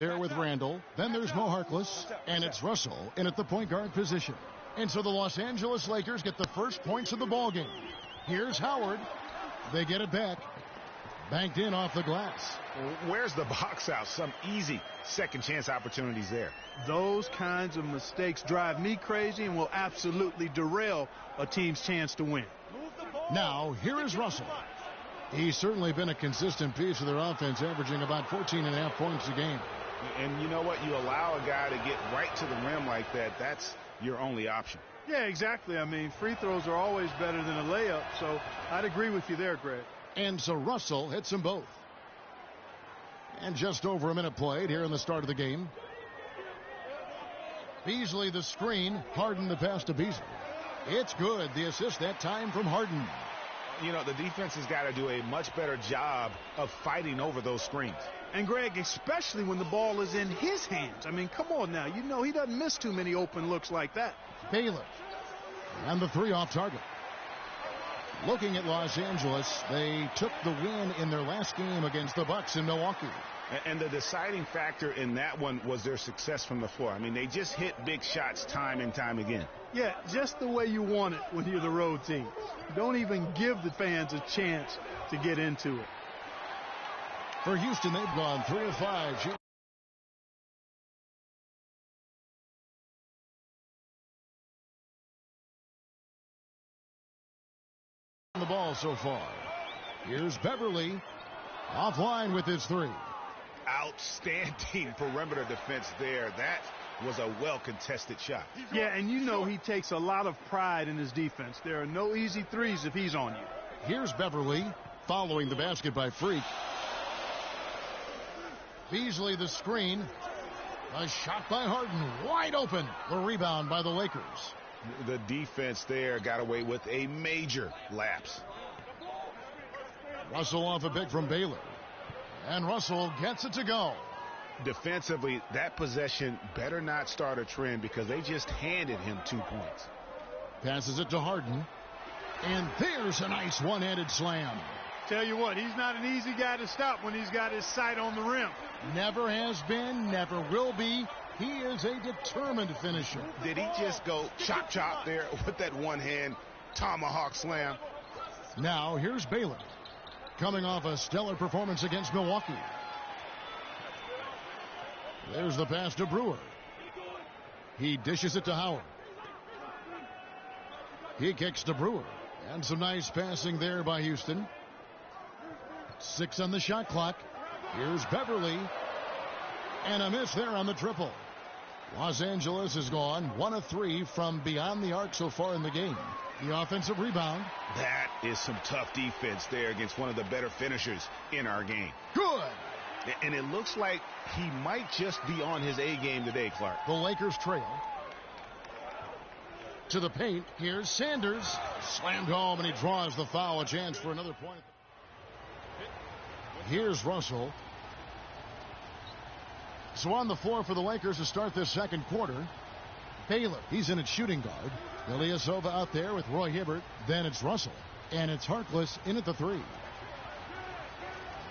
There with Randall. Then there's Mo Harkless. And it's Russell in at the point guard position. And so the Los Angeles Lakers get the first points of the ballgame. Here's Howard. They get it back. Banked in off the glass. Where's the box out? Some easy second chance opportunities there. Those kinds of mistakes drive me crazy and will absolutely derail a team's chance to win. Now, here is Russell. He's certainly been a consistent piece of their offense, averaging about 14.5 points a game. And you know what? You allow a guy to get right to the rim like that, that's your only option. Yeah, exactly. I mean, free throws are always better than a layup, so I'd agree with you there, Greg. And so Russell hits them both. And just over a minute played here in the start of the game. Beasley the screen. Harden the pass to Beasley. It's good. The assist that time from Harden. You know, the defense has got to do a much better job of fighting over those screens. And, Greg, especially when the ball is in his hands. I mean, come on now. You know he doesn't miss too many open looks like that. Baylor. And the three off target. Looking at Los Angeles, they took the win in their last game against the Bucks in Milwaukee. And the deciding factor in that one was their success from the floor. I mean, they just hit big shots time and time again. Yeah, just the way you want it when you're the road team. Don't even give the fans a chance to get into it. For Houston, they've gone 3 of 5. The ball so far. Here's Beverly offline with his three. Outstanding perimeter defense there. That was a well-contested shot. Yeah, and you know he takes a lot of pride in his defense. There are no easy threes if he's on you. Here's Beverly following the basket by Freak. Beasley the screen. A shot by Harden, wide open. The rebound by the Lakers. The defense there got away with a major lapse. Russell off a pick from Baylor. And Russell gets it to go. Defensively, that possession better not start a trend because they just handed him 2 points. Passes it to Harden. And there's a nice one-handed slam. Tell you what, he's not an easy guy to stop when he's got his sight on the rim. Never has been, never will be. He is a determined finisher. Did he just go chop chop there with that one-hand tomahawk slam? Now here's Baylor, coming off a stellar performance against Milwaukee. There's the pass to Brewer. He dishes it to Howard. He kicks to Brewer. And some nice passing there by Houston. 6 on the shot clock. Here's Beverly. And a miss there on the triple. Los Angeles has gone 1 of 3 from beyond the arc so far in the game. The offensive rebound. That is some tough defense there against one of the better finishers in our game. Good. And it looks like he might just be on his A game today, Clark. The Lakers trail. To the paint. Here's Sanders. Slammed home, and he draws the foul. A chance for another point. Here's Russell. So on the floor for the Lakers to start this second quarter. Baylor, he's in at shooting guard. Ilyasova out there with Roy Hibbert. Then it's Russell. And it's Harkless in at the 3.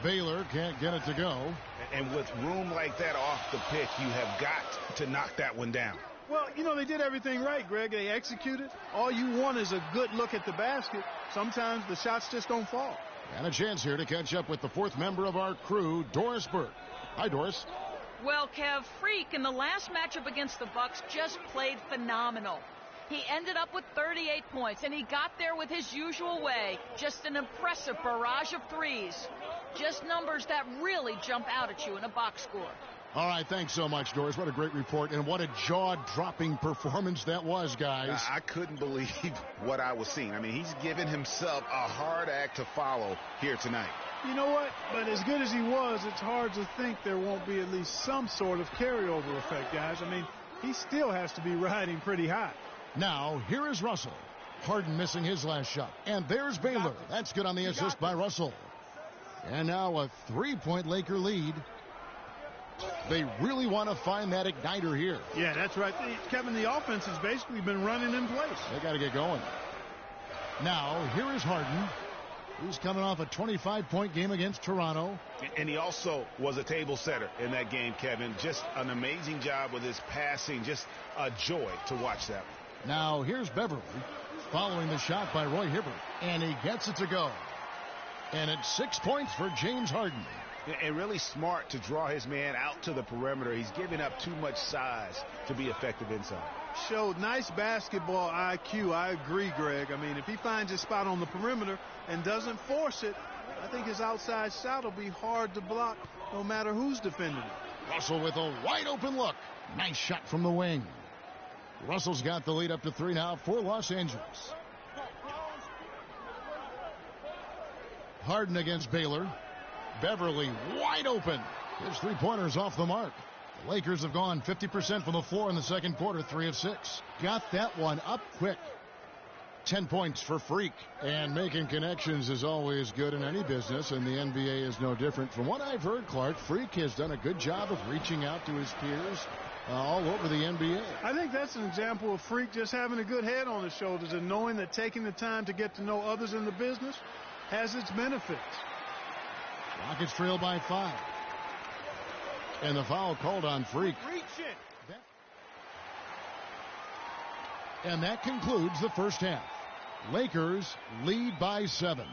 Baylor can't get it to go. And with room like that off the pick, you have got to knock that one down. Well, you know, they did everything right, Greg. They executed. All you want is a good look at the basket. Sometimes the shots just don't fall. And a chance here to catch up with the 4th member of our crew, Doris Burke. Hi, Doris. Well, Kev, Freak in the last matchup against the Bucks just played phenomenal. He ended up with 38 points, and he got there with his usual way. Just an impressive barrage of threes. Just numbers that really jump out at you in a box score. All right, thanks so much, Doris. What a great report, and what a jaw-dropping performance that was, guys. I couldn't believe what I was seeing. I mean, he's given himself a hard act to follow here tonight. You know what? But as good as he was, it's hard to think there won't be at least some sort of carryover effect, guys. I mean, he still has to be riding pretty high. Now, here is Russell. Harden missing his last shot. And there's Baylor. That's good on the assist by Russell. And now a 3-point Laker lead. They really want to find that igniter here. Yeah, that's right. Kevin, the offense has basically been running in place. They got to get going. Now, here is Harden. He's coming off a 25-point game against Toronto. And he also was a table setter in that game, Kevin. Just an amazing job with his passing. Just a joy to watch that. Now here's Beverly following the shot by Roy Hibbert. And he gets it to go. And it's 6 points for James Harden. And really smart to draw his man out to the perimeter. He's giving up too much size to be effective inside. Showed nice basketball IQ. I agree, Greg. I mean, if he finds his spot on the perimeter and doesn't force it, I think his outside shot will be hard to block no matter who's defending it. Russell with a wide open look. Nice shot from the wing. Russell's got the lead up to 3 now for Los Angeles. Harden against Baylor. Beverly wide open. His three-pointers off the mark. The Lakers have gone 50% from the floor in the second quarter, 3 of 6. Got that one up quick. 10 points for Freak. And making connections is always good in any business, and the NBA is no different. From what I've heard, Clark, Freak has done a good job of reaching out to his peers all over the NBA. I think that's an example of Freak just having a good head on his shoulders and knowing that taking the time to get to know others in the business has its benefits. Rockets trail by 5. And the foul called on Freak. And that concludes the first half. Lakers lead by 7.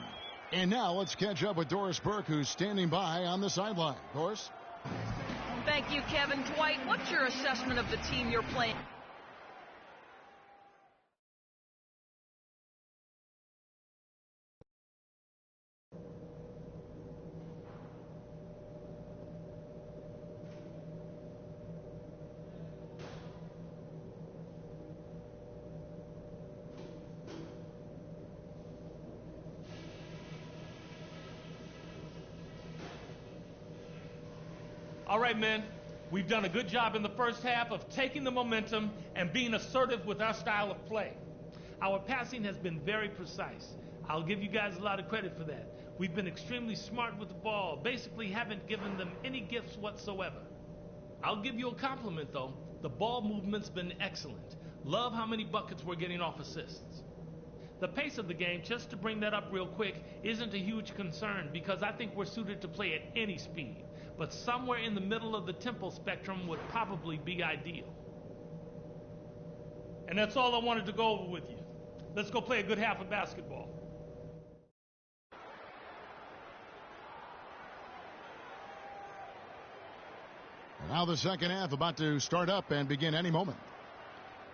And now let's catch up with Doris Burke, who's standing by on the sideline. Doris? Thank you, Kevin. Dwight, what's your assessment of the team you're playing? All right, men, we've done a good job in the first half of taking the momentum and being assertive with our style of play. Our passing has been very precise. I'll give you guys a lot of credit for that. We've been extremely smart with the ball, basically haven't given them any gifts whatsoever. I'll give you a compliment, though. The ball movement's been excellent. Love how many buckets we're getting off assists. The pace of the game, just to bring that up real quick, isn't a huge concern because I think we're suited to play at any speed. But somewhere in the middle of the tempo spectrum would probably be ideal. And that's all I wanted to go over with you. Let's go play a good half of basketball. Now the second half about to start up and begin any moment.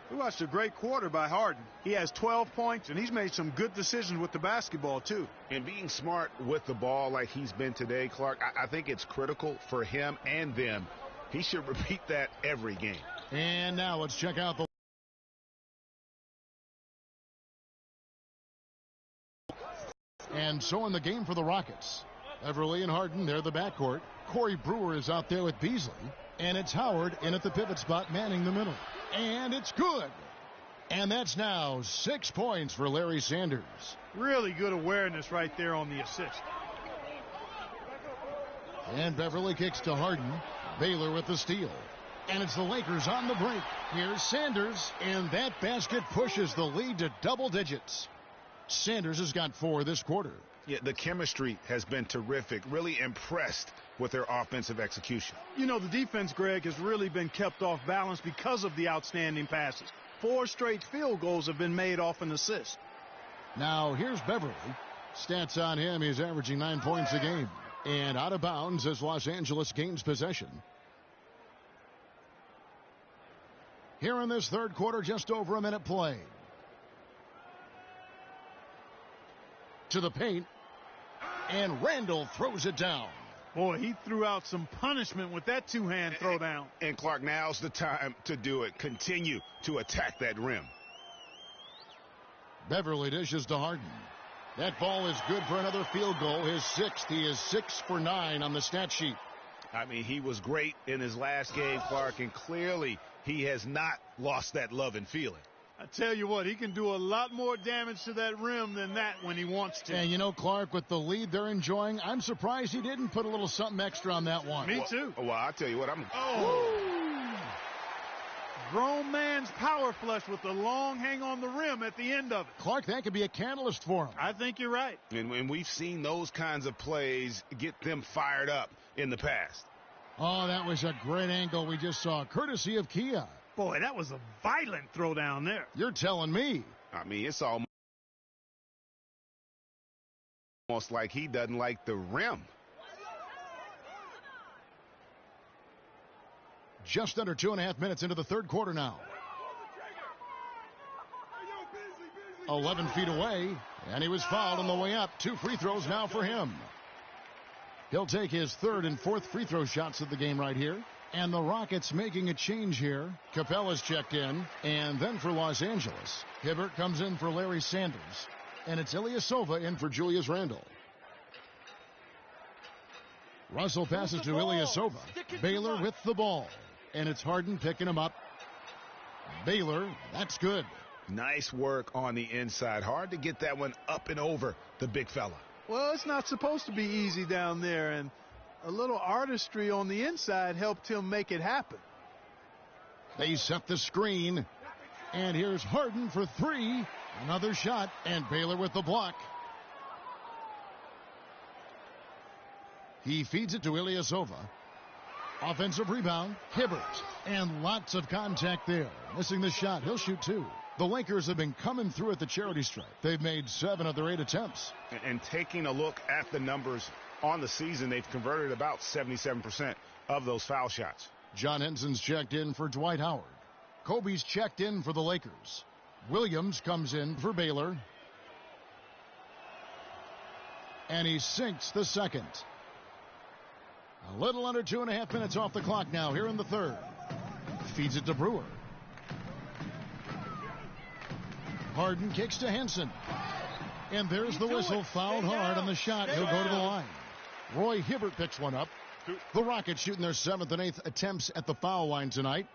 We watched a great quarter by Harden. He has 12 points, and he's made some good decisions with the basketball, too. And being smart with the ball like he's been today, Clark, I think it's critical for him and them. He should repeat that every game. And now let's check out the... And so in the game for the Rockets. Beverly and Harden, they're the backcourt. Corey Brewer is out there with Beasley. And it's Howard in at the pivot spot, manning the middle. And it's good. And that's now 6 points for Larry Sanders. Really good awareness right there on the assist. And Beverly kicks to Harden. Baylor with the steal. And it's the Lakers on the break. Here's Sanders. And that basket pushes the lead to double digits. Sanders has got 4 this quarter. Yeah, the chemistry has been terrific. Really impressed with their offensive execution. You know, the defense, Greg, has really been kept off balance because of the outstanding passes. 4 straight field goals have been made off an assist. Now here's Beverly. Stats on him, he's averaging 9 points a game. And out of bounds as Los Angeles gains possession. Here in this third quarter, just over a minute played. To the paint. And Randall throws it down. Boy, he threw out some punishment with that two-hand throwdown. And Clark, now's the time to do it. Continue to attack that rim. Beverly dishes to Harden. That ball is good for another field goal. His 6th. He is 6 for 9 on the stat sheet. I mean, he was great in his last game, Clark, and clearly he has not lost that love and feeling. I tell you what, he can do a lot more damage to that rim than that when he wants to. And you know, Clark, with the lead they're enjoying, I'm surprised he didn't put a little something extra on that one. Me too. Well, I'll tell you what, Grown man's power flush with the long hang on the rim at the end of it. Clark, that could be a catalyst for him. I think you're right. And when we've seen those kinds of plays get them fired up in the past. Oh, that was a great angle we just saw, courtesy of Kia. Boy, that was a violent throw down there. You're telling me. I mean, it's almost like he doesn't like the rim. Just under 2.5 minutes into the third quarter now. 11 feet away, and he was fouled on the way up. 2 free throws now for him. He'll take his third and fourth free throw shots of the game right here. And the Rockets making a change here. Capella's checked in. And then for Los Angeles, Hibbert comes in for Larry Sanders. And it's Ilyasova in for Julius Randle. Russell passes to Ilyasova. Baylor with the ball. And it's Harden picking him up. Baylor, that's good. Nice work on the inside. Hard to get that one up and over the big fella. Well, it's not supposed to be easy down there, and a little artistry on the inside helped him make it happen. They set the screen, and here's Harden for three. Another shot, and Baylor with the block. He feeds it to Ilyasova. Offensive rebound, Hibbert, and lots of contact there. Missing the shot, he'll shoot two. The Lakers have been coming through at the charity stripe. They've made 7 of their 8 attempts. And taking a look at the numbers on the season, they've converted about 77% of those foul shots. John Henson's checked in for Dwight Howard. Kobe's checked in for the Lakers. Williams comes in for Baylor. And he sinks the second. A little under 2.5 minutes off the clock now here in the third. Feeds it to Brewer. Harden kicks to Henson. And there's the whistle. Fouled hard on the shot. He'll go to the line. Roy Hibbert picks one up. The Rockets shooting their 7th and 8th attempts at the foul line tonight.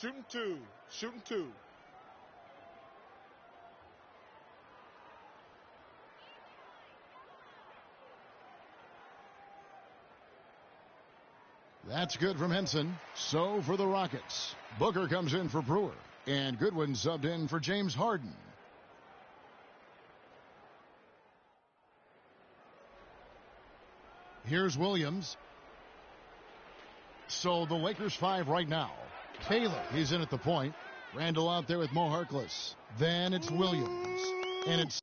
Shooting two. Shooting two. That's good from Henson. So for the Rockets. Booker comes in for Brewer. And Goodwin subbed in for James Harden. Here's Williams. So the Lakers 5 right now. Taylor, he's in at the point. Randall out there with Mo Harkless. Then it's Williams. And it's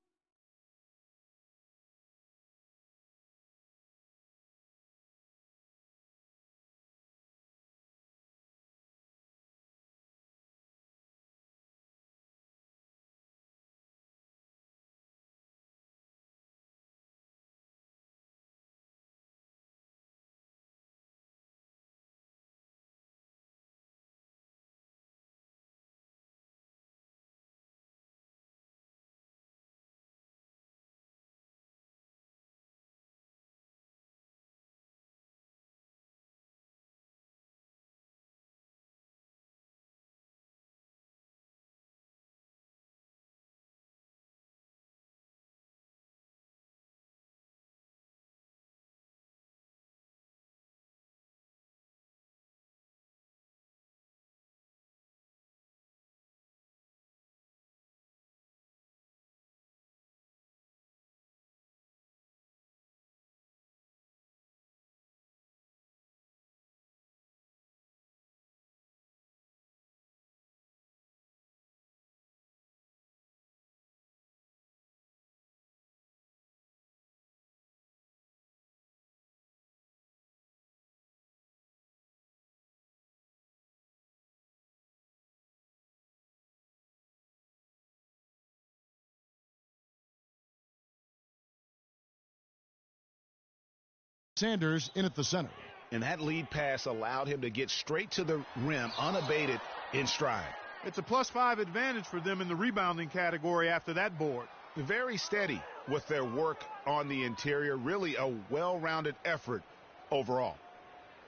Sanders in at the center. And that lead pass allowed him to get straight to the rim unabated in stride. It's a +5 advantage for them in the rebounding category after that board. Very steady with their work on the interior. Really a well-rounded effort overall.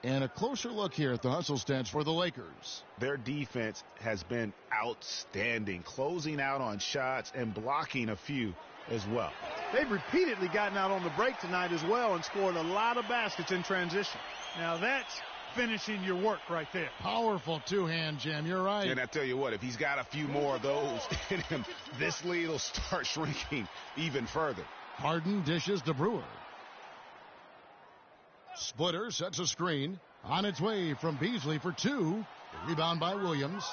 And a closer look here at the hustle stats for the Lakers. Their defense has been outstanding, closing out on shots and blocking a few as well. They've repeatedly gotten out on the break tonight as well and scored a lot of baskets in transition. Now that's finishing your work right there. Powerful two-hand jam. You're right. And I tell you what, if he's got a few more of those in him, this lead will start shrinking even further. Harden dishes to Brewer. Splitter sets a screen. On its way from Beasley for two. The rebound by Williams.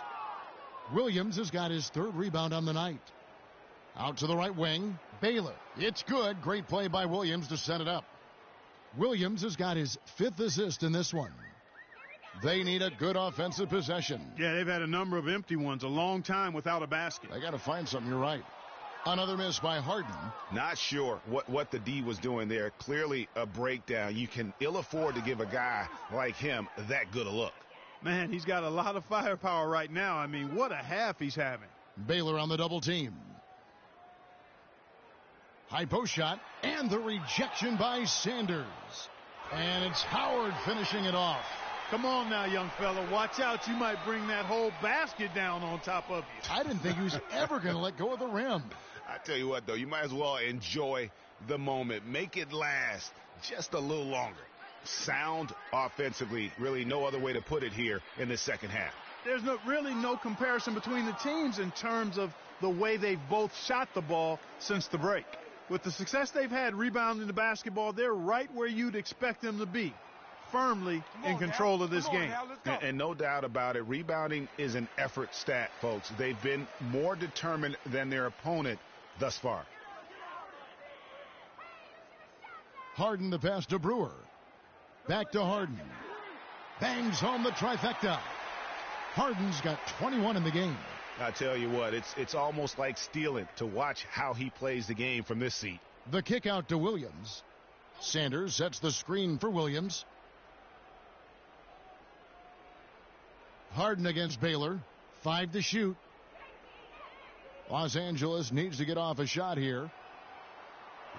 Williams has got his third rebound on the night. Out to the right wing. Baylor. It's good. Great play by Williams to set it up. Williams has got his fifth assist in this one. They need a good offensive possession. Yeah, they've had a number of empty ones, a long time without a basket. They got to find something. You're right. Another miss by Harden. Not sure what the D was doing there. Clearly a breakdown. You can ill afford to give a guy like him that good a look. Man, he's got a lot of firepower right now. I mean, what a half he's having. Baylor on the double team. High post shot, and the rejection by Sanders. And it's Howard finishing it off. Come on now, young fella. Watch out. You might bring that whole basket down on top of you. I didn't think he was ever going to let go of the rim. I tell you what, though, you might as well enjoy the moment. Make it last just a little longer. Sound offensively, really no other way to put it here in the second half. There's really no comparison between the teams in terms of the way they've both shot the ball since the break. With the success they've had rebounding the basketball, they're right where you'd expect them to be, firmly in control of this game. And no doubt about it, rebounding is an effort stat, folks. They've been more determined than their opponent thus far. Harden the pass to Brewer. Back to Harden. Bangs home the trifecta. Harden's got 21 in the game. I tell you what, it's almost like stealing to watch how he plays the game from this seat. The kick out to Williams. Sanders sets the screen for Williams. Harden against Baylor. 5 to shoot. Los Angeles needs to get off a shot here.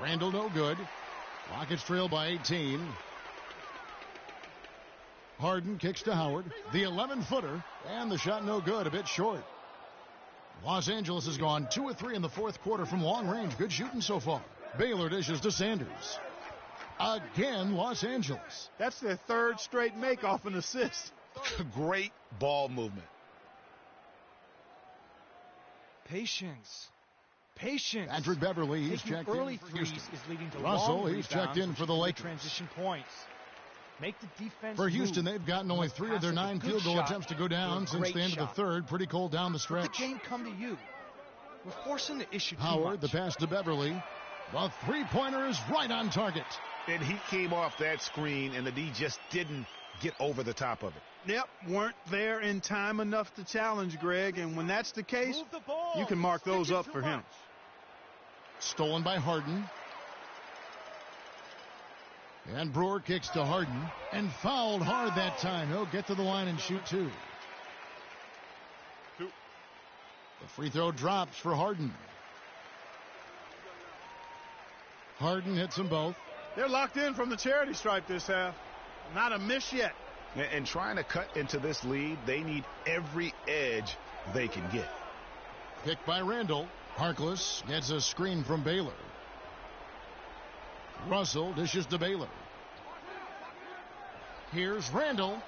Randall no good. Rockets trail by 18. Harden kicks to Howard. The 11-footer. And the shot no good. A bit short. Los Angeles has gone 2 of 3 in the fourth quarter from long range. Good shooting so far. Baylor dishes to Sanders. Again, Los Angeles. That's their third straight make off an assist. Great ball movement. Patience. Patrick Beverly, he's checked in for Houston. Is leading to Russell, he's checked in for the Lakers. Transition points. Make the defense for Houston, they've gotten only 3 of their 9 field goal attempts to go down since the end of the third. Pretty cold down the stretch. Let the game come to you. We're forcing the issue too Howard, much. the pass to Beverly. The three-pointer is right on target. And he came off that screen, and the D just didn't get over the top of it. Yep, weren't there in time enough to challenge Greg, and when that's the case, you can mark those up for him. Stolen by Harden. And Brewer kicks to Harden and fouled hard that time. He'll get to the line and shoot 2. The free throw drops for Harden. Harden hits them both. They're locked in from the charity stripe this half. Not a miss yet. And trying to cut into this lead, they need every edge they can get. Picked by Randall. Harkless gets a screen from Baylor. Russell dishes to Baylor. Here's Randall.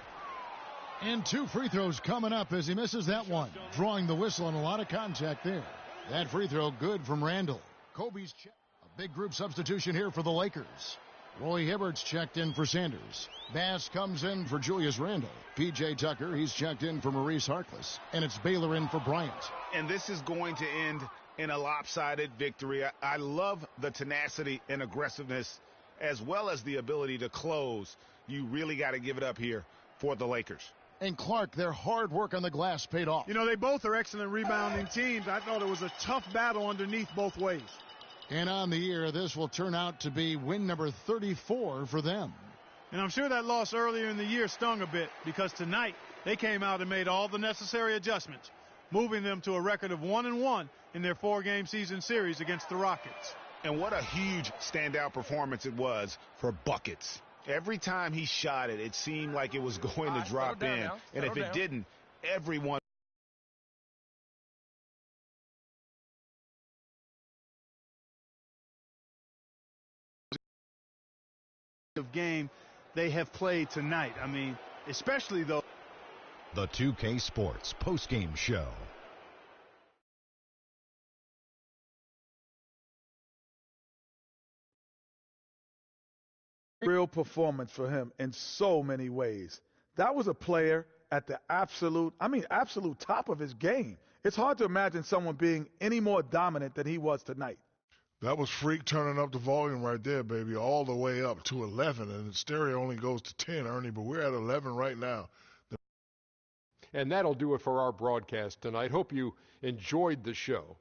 And 2 free throws coming up as he misses that one. Drawing the whistle and a lot of contact there. That free throw good from Randall. Kobe's check. A big group substitution here for the Lakers. Roy Hibbert's checked in for Sanders. Bass comes in for Julius Randle. P.J. Tucker, he's checked in for Maurice Harkless. And it's Baylor in for Bryant. And this is going to end in a lopsided victory. I love the tenacity and aggressiveness as well as the ability to close. You really got to give it up here for the Lakers. And Clark, their hard work on the glass paid off. You know, they both are excellent rebounding teams. I thought it was a tough battle underneath both ways. And on the year, this will turn out to be win number 34 for them. And I'm sure that loss earlier in the year stung a bit because tonight they came out and made all the necessary adjustments, moving them to a record of 1-1 in their 4-game season series against the Rockets. And what a huge standout performance it was for Buckets. Every time he shot it, it seemed like it was going to drop in. And if it didn't, everyone of game they have played tonight. I mean, especially though. The 2K Sports postgame show. Real performance for him in so many ways. That was a player at the absolute top of his game. It's hard to imagine someone being any more dominant than he was tonight. That was Freak turning up the volume right there, baby, all the way up to 11, and the stereo only goes to 10, Ernie, but we're at 11 right now. And that'll do it for our broadcast tonight. Hope you enjoyed the show.